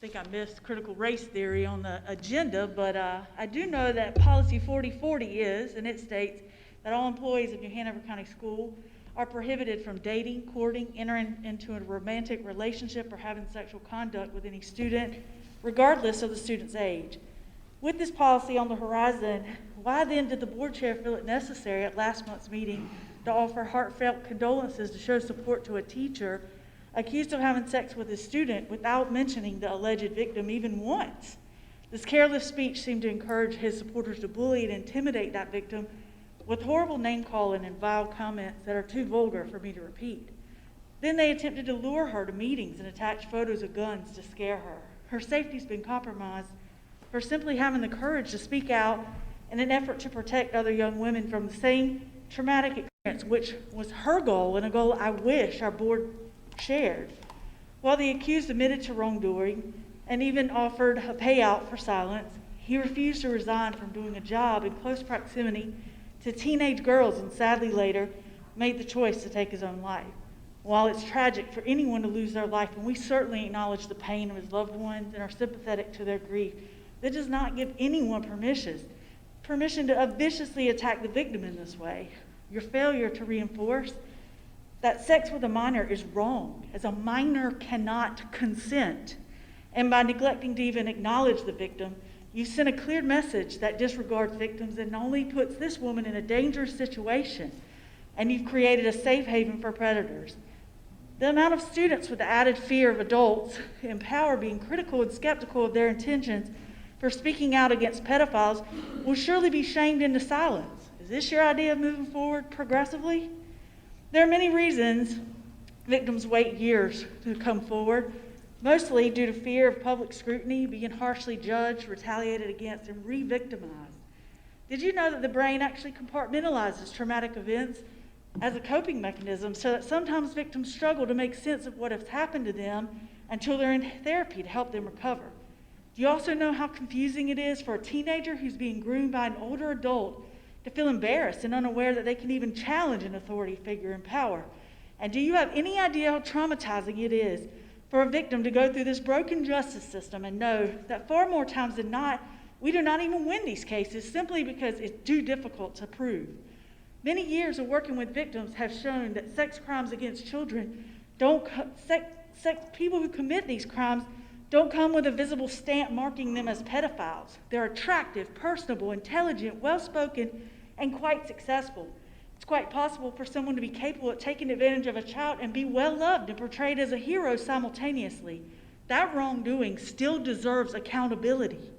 think I missed critical race theory on the agenda, but I do know that policy 4040 is, and it states that all employees of New Hanover County School are prohibited from dating, courting, entering into a romantic relationship, or having sexual conduct with any student, regardless of the student's age. With this policy on the horizon, why then did the board chair feel it necessary at last month's meeting to offer heartfelt condolences to show support to a teacher accused of having sex with his student without mentioning the alleged victim even once? This careless speech seemed to encourage his supporters to bully and intimidate that victim with horrible name-calling and vile comments that are too vulgar for me to repeat. Then they attempted to lure her to meetings and attach photos of guns to scare her. Her safety's been compromised for simply having the courage to speak out in an effort to protect other young women from the same traumatic experience, which was her goal and a goal I wish our board shared. While the accused admitted to wrongdoing and even offered a payout for silence, he refused to resign from doing a job in close proximity to teenage girls, and sadly later made the choice to take his own life. While it's tragic for anyone to lose their life, and we certainly acknowledge the pain of his loved ones and are sympathetic to their grief, that does not give anyone permission to viciously attack the victim in this way. Your failure to reinforce that sex with a minor is wrong, as a minor cannot consent. And by neglecting to even acknowledge the victim, you send a clear message that disregards victims and only puts this woman in a dangerous situation. And you've created a safe haven for predators. The amount of students with the added fear of adults in power being critical and skeptical of their intentions for speaking out against pedophiles will surely be shamed into silence. Is this your idea of moving forward progressively? There are many reasons victims wait years to come forward, mostly due to fear of public scrutiny, being harshly judged, retaliated against, and re-victimized. Did you know that the brain actually compartmentalizes traumatic events as a coping mechanism, so that sometimes victims struggle to make sense of what has happened to them until they're in therapy to help them recover? Do you also know how confusing it is for a teenager who's being groomed by an older adult to feel embarrassed and unaware that they can even challenge an authority figure in power? And do you have any idea how traumatizing it is for a victim to go through this broken justice system and know that far more times than not, we do not even win these cases simply because it's too difficult to prove? Many years of working with victims have shown that sex crimes against children people who commit these crimes don't come with a visible stamp marking them as pedophiles. They're attractive, personable, intelligent, well-spoken, and quite successful. It's quite possible for someone to be capable of taking advantage of a child and be well-loved and portrayed as a hero simultaneously. That wrongdoing still deserves accountability.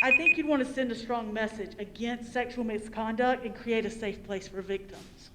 I think you'd want to send a strong message against sexual misconduct and create a safe place for victims.